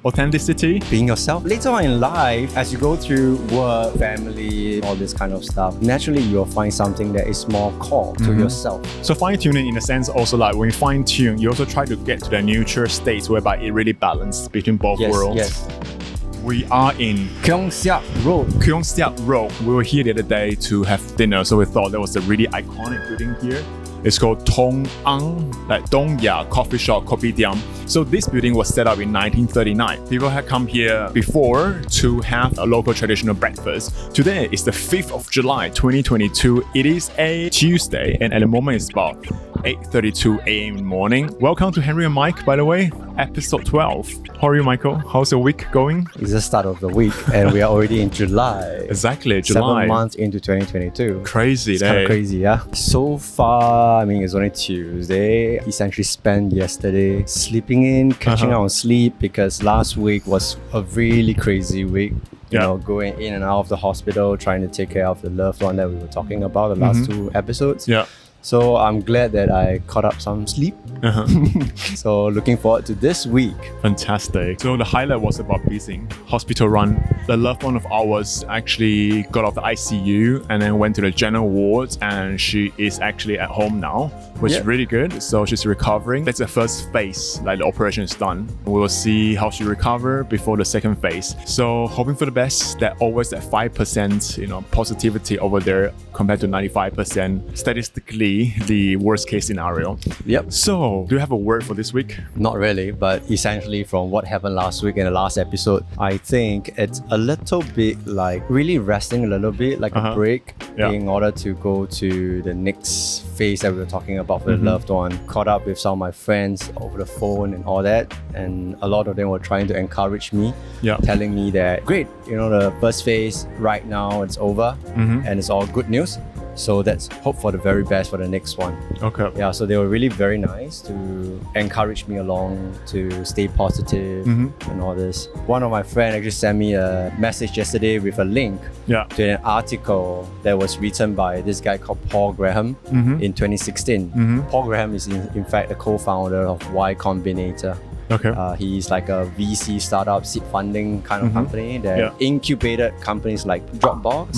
authenticity. Being yourself. Later on in life, as you go through work, family, all this kind of stuff, naturally you'll find something that is more core to yourself. So fine-tuning in a sense also like when you fine-tune, you also try to get to the neutral state whereby it really balances between both worlds. Yes. We are in Keong Siap Road. Keong Siap Road. We were here the other day to have dinner, so we thought there was a really iconic building here. It's called Tong Ah Coffee Shop, Kopitiam. So this building was set up in 1939. People had come here before to have a local traditional breakfast. Today is the 5th of July, 2022. It is a Tuesday, and at the moment it's about 8:32 a.m. in the morning. Welcome to Henri and Mike, by the way, episode 12. How are you, Michael? How's your week going? It's the start of the week, and we are already in July. Exactly, July. 7 months into 2022. Crazy, it's kind of crazy, yeah. So far, I mean, it's only Tuesday. Essentially spent yesterday sleeping in, catching up on sleep, because last week was a really crazy week. You know, going in and out of the hospital, trying to take care of the loved one that we were talking about the last two episodes. Yeah. So I'm glad that I caught up some sleep. So looking forward to this week. Fantastic. So the highlight was about Bessere, hospital run. The loved one of ours actually got off the ICU and then went to the general ward, and she is actually at home now, which is really good. So she's recovering. That's the first phase, like the operation is done. We will see how she recover before the second phase. So hoping for the best. That always that 5%, positivity over there compared to 95%. Statistically, the worst case scenario. Yep. So, do you have a word for this week? Not really, but essentially from what happened last week in the last episode, I think it's a little bit like really resting a little bit, like a break in order to go to the next phase that we were talking about for the loved one. Caught up with some of my friends over the phone and all that, and a lot of them were trying to encourage me, telling me that great, the first phase right now it's over and it's all good news. So let's hope for the very best for the next one. Okay. Yeah, so they were really very nice to encourage me along to stay positive and all this. One of my friends actually sent me a message yesterday with a link to an article that was written by this guy called Paul Graham in 2016. Paul Graham is in fact the co-founder of Y Combinator. Okay. He's like a VC startup seed funding kind of company that incubated companies like Dropbox,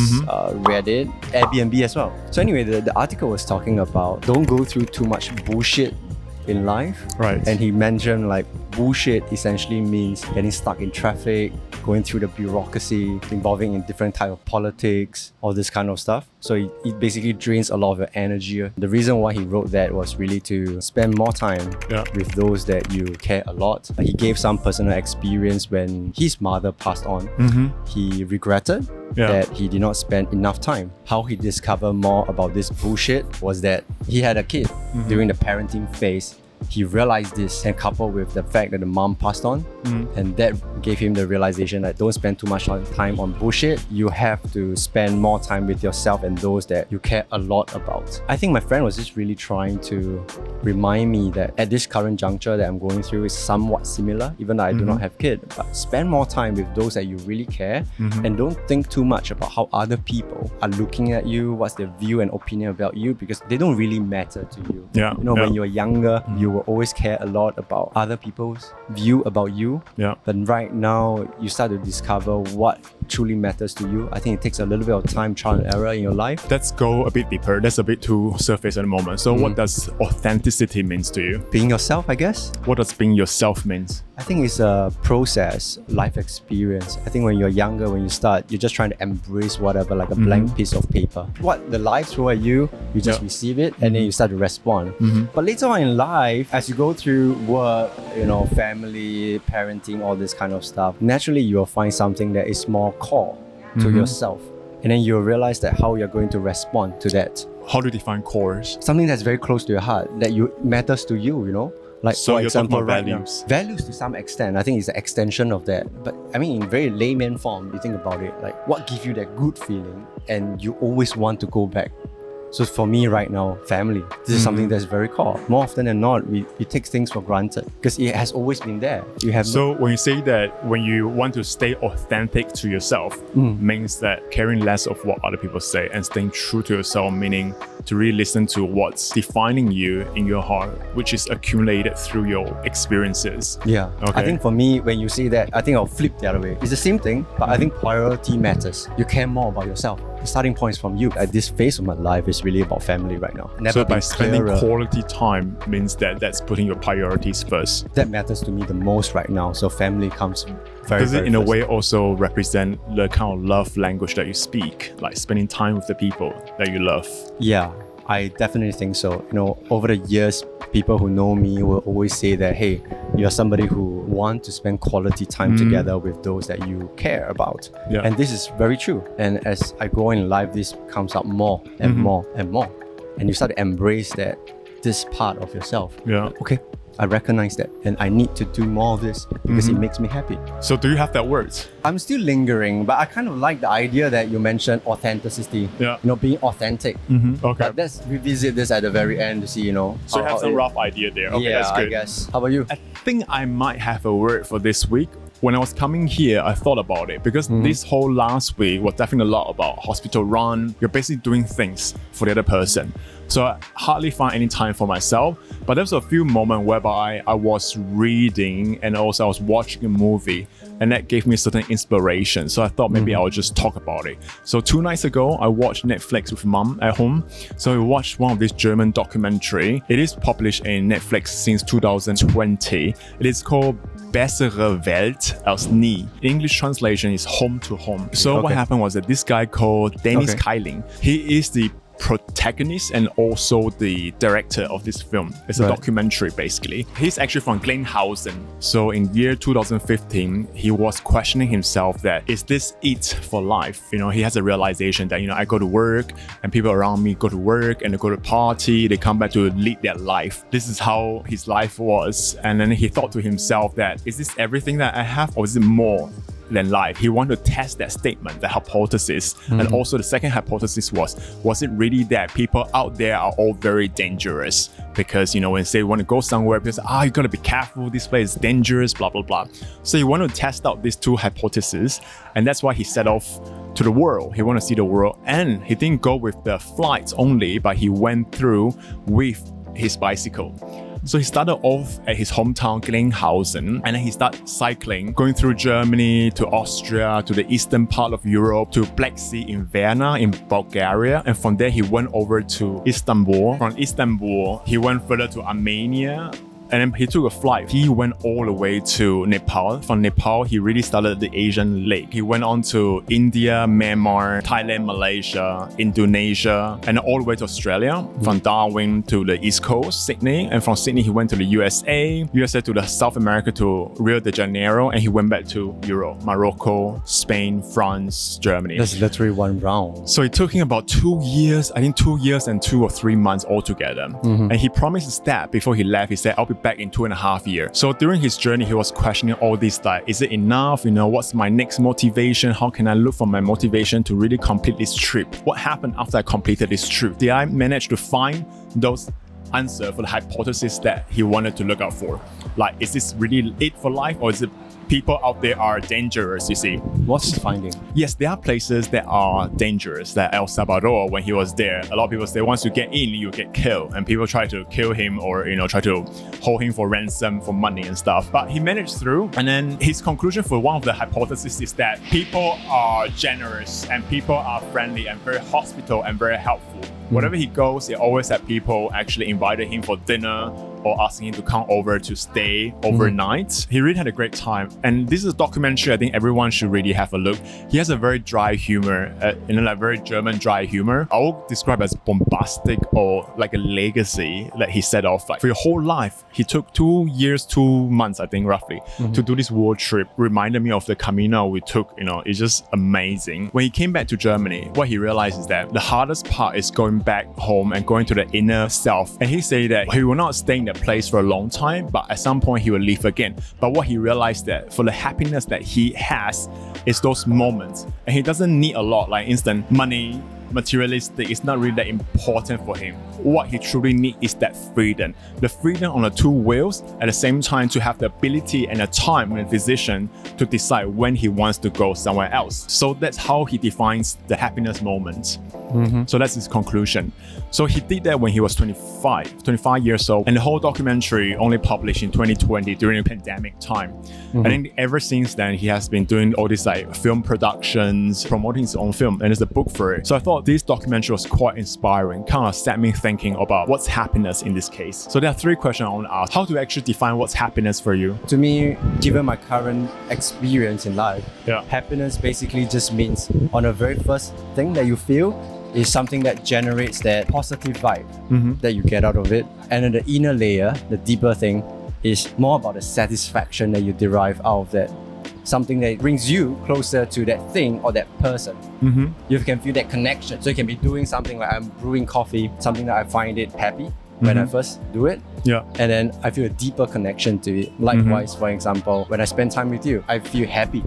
Reddit, Airbnb as well. So anyway, the article was talking about don't go through too much bullshit in life. Right. And he mentioned like bullshit essentially means getting stuck in traffic, going through the bureaucracy, involving in different type of politics, all this kind of stuff. So it basically drains a lot of your energy. The reason why he wrote that was really to spend more time with those that you care a lot. He gave some personal experience when his mother passed on. He regretted that he did not spend enough time. How he discovered more about this bullshit was that he had a kid during the parenting phase. He realized this, and coupled with the fact that the mom passed on, and that gave him the realization that don't spend too much time on bullshit. You have to spend more time with yourself and those that you care a lot about. I think my friend was just really trying to remind me that at this current juncture that I'm going through is somewhat similar, even though I do not have kids. But spend more time with those that you really care, and don't think too much about how other people are looking at you, what's their view and opinion about you, because they don't really matter to you. When you're younger, you will always care a lot about other people's view about you. But right now, you start to discover what truly matters to you. I think it takes a little bit of time, trial and error in your life. Let's go a bit deeper. That's a bit too surface at the moment. So what does authenticity means to you? Being yourself, I guess. What does being yourself means? I think it's a process, life experience. I think when you're younger, when you start, you're just trying to embrace whatever, like a blank piece of paper. What the life throws at you, you just receive it and then you start to respond. But later on in life, as you go through work, family, parenting, all this kind of stuff, naturally you will find something that is more core to yourself. And then you'll realize that how you're going to respond to that. How do you define cores? Something that's very close to your heart, that matters to you, Like, so for example, values. Values to some extent, I think it's an extension of that. But I mean, in very layman form, you think about it, like what gives you that good feeling and you always want to go back So for me right now, family, this is something that's very core. More often than not, we take things for granted because it has always been there. You have So when you say that when you want to stay authentic to yourself, means that caring less of what other people say and staying true to yourself, meaning to really listen to what's defining you in your heart, which is accumulated through your experiences. Yeah. Okay. I think for me, when you say that, I think I'll flip the other way. It's the same thing, but I think priority matters. You care more about yourself. The starting point is from you. At this phase of my life, is really about family right now. So by spending quality time means that that's putting your priorities first. That matters to me the most right now. So family comes very, Does it very in a first. way also represent the kind of love language that you speak, like spending time with the people that you love? Yeah, I definitely think so. Over the years, people who know me will always say that, hey, you're somebody who want to spend quality time together with those that you care about. Yeah. And this is very true. And as I go in life, this comes up more and more and more. And you start to embrace this part of yourself. Yeah. Okay, I recognize that and I need to do more of this because it makes me happy. So do you have that word? I'm still lingering, but I kind of like the idea that you mentioned authenticity. Yeah. Being authentic. Okay. But let's revisit this at the very end to see, So you have some rough idea there. Okay, yeah, that's good. I guess. How about you? I think I might have a word for this week. When I was coming here, I thought about it because this whole last week was definitely a lot about hospital run. You're basically doing things for the other person. So I hardly find any time for myself. But there was a few moments whereby I was reading and also I was watching a movie, and that gave me certain inspiration. So I thought maybe I would just talk about it. So 2 nights ago, I watched Netflix with mom at home. So we watched one of this German documentary. It is published in Netflix since 2020. It is called Bessere Welt als nie. English translation is home to home. So what happened was that this guy called Dennis Kailing, he is the protagonist and also the director of this film. It's a documentary basically. He's actually from Glenhausen. So in year 2015, he was questioning himself that is this it for life? He has a realization that, I go to work and people around me go to work and they go to party, they come back to lead their life. This is how his life was. And then he thought to himself that, is this everything that I have or is it more than life? He wanted to test that statement, the hypothesis. And also the second hypothesis was it really that people out there are all very dangerous? Because, when they say you want to go somewhere, because, you got to be careful, this place is dangerous, blah, blah, blah. So he wanted to test out these two hypotheses. And that's why he set off to the world. He wanted to see the world. And he didn't go with the flights only, but he went through with his bicycle. So he started off at his hometown, Glenhausen, and then he started cycling, going through Germany to Austria, to the eastern part of Europe, to Black Sea in Vienna, in Bulgaria. And from there, he went over to Istanbul. From Istanbul, he went further to Armenia. And then he took a flight. He went all the way to Nepal. From Nepal, he really started the Asian lake. He went on to India, Myanmar, Thailand, Malaysia, Indonesia, and all the way to Australia. From Darwin to the East Coast, Sydney. And from Sydney, he went to the USA to the South America, to Rio de Janeiro. And he went back to Europe, Morocco, Spain, France, Germany. That's literally one round. So it took him about 2 years, I think 2 years and 2 or 3 months altogether. And he promised that before he left, he said, I'll be back in 2.5 years. So during his journey, he was questioning all this, like, is it enough? What's my next motivation? How can I look for my motivation to really complete this trip? What happened after I completed this trip? Did I manage to find those answers for the hypothesis that he wanted to look out for? Like, is this really it for life, or is it people out there are dangerous, you see? What's his finding? Yes, there are places that are dangerous, like El Salvador. When he was there, a lot of people say once you get in, you get killed, and people try to kill him or try to hold him for ransom for money and stuff. But he managed through, and then his conclusion for one of the hypotheses is that people are generous and people are friendly and very hospitable and very helpful. Wherever he goes, he always had people actually invited him for dinner or asking him to come over to stay overnight. He really had a great time. And this is a documentary I think everyone should really have a look. He has a very dry humor, like very German dry humor. I will describe as bombastic or like a legacy that he set off. Like for your whole life, he took 2 years, 2 months, I think roughly, to do this world trip. Reminded me of the Camino we took, it's just amazing. When he came back to Germany, what he realized is that the hardest part is going back home and going to the inner self. And he said that he will not stay in that place for a long time, but at some point he will leave again. But what he realized that for the happiness that he has is those moments. And he doesn't need a lot, like instant money, materialistic, it's not really that important for him. What he truly needs is that freedom. The freedom on the two wheels, at the same time to have the ability and the time and the decision to decide when he wants to go somewhere else. So that's how he defines the happiness moment. So that's his conclusion. So he did that when he was 25 years old, and the whole documentary only published in 2020 during the pandemic time. I think ever since then he has been doing all these like film productions, promoting his own film, and there's a book for it. So I thought this documentary was quite inspiring, kind of set me thinking about what's happiness in this case. So there are three questions I want to ask. How do you actually define what's happiness for you? To me, given my current experience in life, happiness basically just means on the very first thing that you feel is something that generates that positive vibe that you get out of it. And then the inner layer, the deeper thing, is more about the satisfaction that you derive out of that. Something that brings you closer to that thing or that person. You can feel that connection. So you can be doing something like I'm brewing coffee, something that I find it happy when I first do it. And then I feel a deeper connection to it. Likewise, for example, when I spend time with you, I feel happy.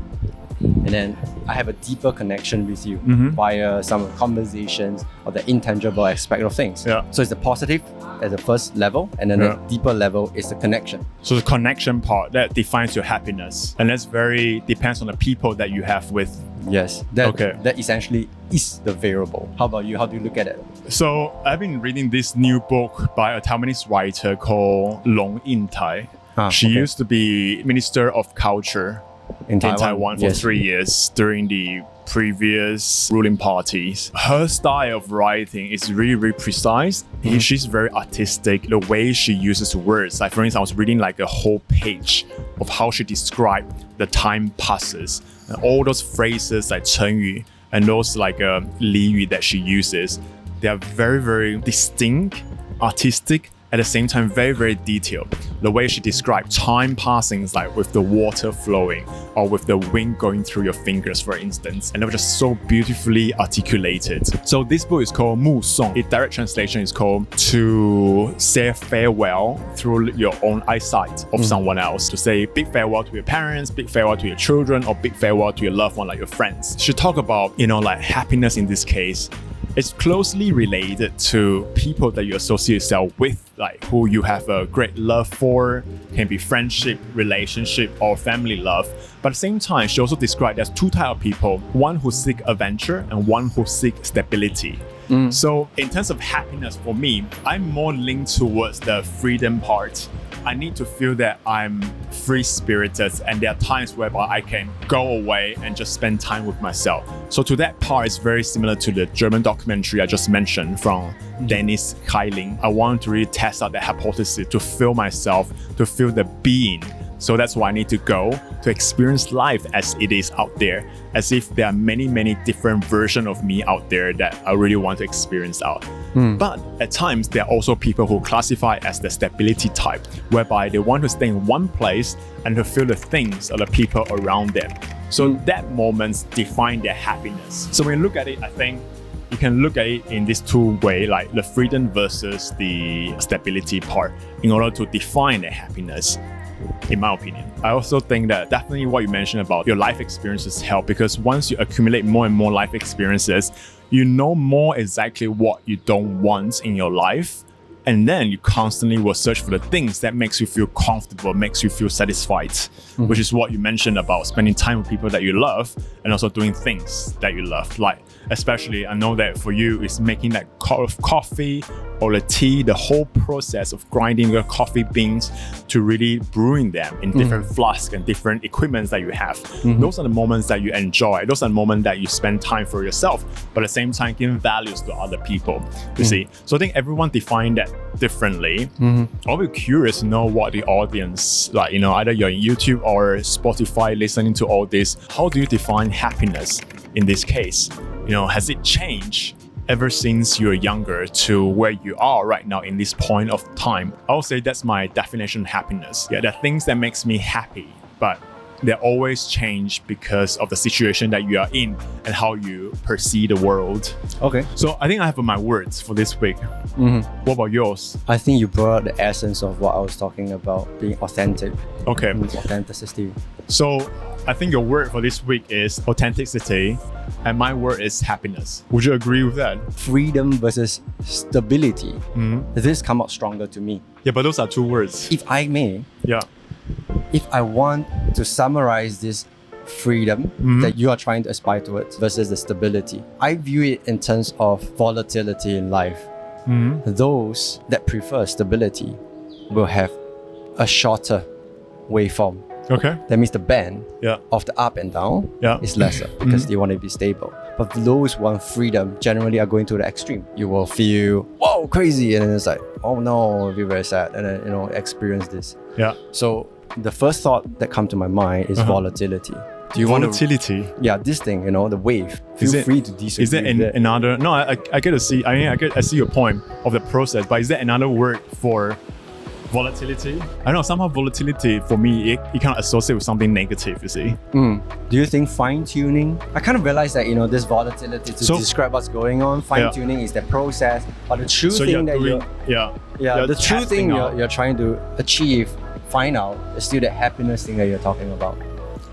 And then I have a deeper connection with you via some conversations or the intangible aspect of things. So it's the positive at the first level, and then the deeper level is the connection. So the connection part, that defines your happiness. And that's very depends on the people that you have with. Yes, that essentially is the variable. How about you? How do you look at it? So I've been reading this new book by a Taiwanese writer called Lung Ying-Tai. She used to be Minister of Culture in Taiwan for 3 years during the previous ruling parties. Her style of writing is really, really precise. She's very artistic. The way she uses words, like for instance, I was reading like a whole page of how she described the time passes, and all those phrases like 成语 and those like 俚语 that she uses. They are very, very distinct, artistic, at the same time very, very detailed. The way she described time passing is like with the water flowing or with the wind going through your fingers, for instance. And it was just so beautifully articulated. So this book is called 目送. Its direct translation is called to say farewell through your own eyesight of someone else. To say big farewell to your parents, big farewell to your children, or big farewell to your loved one like your friends. She talk about, like happiness in this case. It's closely related to people that you associate yourself with, like who you have a great love for, can be friendship, relationship, or family love. But at the same time, she also described there's two types of people, one who seek adventure and one who seek stability. So in terms of happiness for me, I'm more linked towards the freedom part. I need to feel that I'm free-spirited, and there are times whereby I can go away and just spend time with myself. So to that part, it's very similar to the German documentary I just mentioned from Dennis Kailing. I want to really test out that hypothesis to feel myself, to feel the being. So that's why I need to go to experience life as it is out there, as if there are many, many different versions of me out there that I really want to experience out. But at times, there are also people who classify as the stability type, whereby they want to stay in one place and to feel the things or the people around them. So that moments define their happiness. So when you look at it, I think you can look at it in these two ways, like the freedom versus the stability part, in order to define their happiness. In my opinion, I also think that definitely what you mentioned about your life experiences help, because once you accumulate more and more life experiences, you know more exactly what you don't want in your life. And then you constantly will search for the things that makes you feel comfortable, makes you feel satisfied, which is what you mentioned about spending time with people that you love and also doing things that you love. Like, especially, I know that for you, it's making that cup of coffee or the tea, the whole process of grinding your coffee beans to really brewing them in different flasks and different equipments that you have. Those are the moments that you enjoy. Those are the moments that you spend time for yourself, but at the same time, giving values to other people, you see. So I think everyone defined that differently. I'll be curious to know what the audience, like, either you're on YouTube or Spotify listening to all this, how do you define happiness in this case? Has it changed ever since you're younger to where you are right now in this point of time? I'll say that's my definition of happiness. Yeah, there are things that makes me happy, but they always change because of the situation that you are in and how you perceive the world. Okay. So I think I have my words for this week. What about yours? I think you brought out the essence of what I was talking about, being authentic. Okay. Authenticity. So I think your word for this week is authenticity. and my word is happiness. Would you agree with that? Freedom versus stability. This come out stronger to me. Yeah, but those are two words. If I may, Yeah. if I want to summarize this freedom that you are trying to aspire towards versus the stability, I view it in terms of volatility in life. Those that prefer stability will have a shorter waveform. Okay. That means the band Yeah. of the up and down Yeah. is lesser because they want to be stable. But those who want freedom generally are going to the extreme. You will feel, whoa, crazy. And then it's like, oh no, it'll be very sad. And then, experience this. Yeah. So the first thought that comes to my mind is volatility. Do you want to? Volatility. Yeah, this thing, the wave. Feel Is it- free to disagree. Is there with it. another? No, I get to see. I see your point of the process, but is there another word for volatility? I don't know. Somehow volatility for me, it kind of associate with something negative. You see. Do you think fine tuning? I kind of realized that this volatility to So- describe what's going on. Fine tuning is the process, but the true So thing you're that doing, you're the true thing you're you're trying to achieve, find out is still the happiness thing that you're talking about.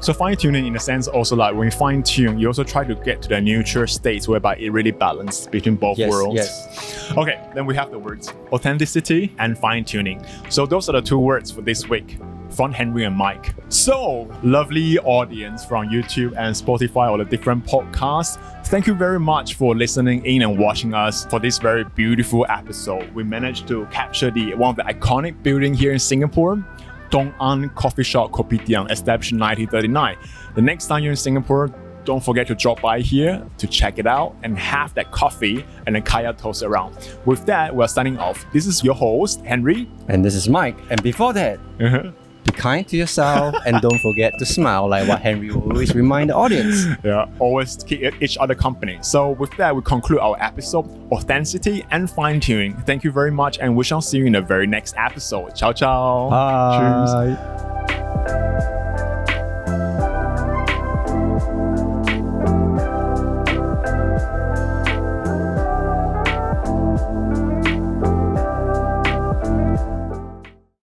So fine tuning in a sense also like when you fine tune, you also try to get to the neutral states whereby it really balances between both worlds. Yes. Okay, then we have the words authenticity and fine tuning. So those are the two words for this week from Henri and Mike. So lovely audience from YouTube and Spotify or the different podcasts. Thank you very much for listening in and watching us for this very beautiful episode. We managed to capture one of the iconic building here in Singapore, Tong Ah Coffee Shop Kopitiam, established in 1939. The next time you're in Singapore, don't forget to drop by here to check it out and have that coffee and a kaya toast around. With that, we're signing off. This is your host, Henri. And this is Mike. And before that, be kind to yourself and don't forget to smile, like what Henri will always remind the audience. Yeah, always keep each other company. So with that, we conclude our episode, authenticity and fine tuning. Thank you very much, and we shall see you in the very next episode. Ciao, ciao. Bye. Cheers.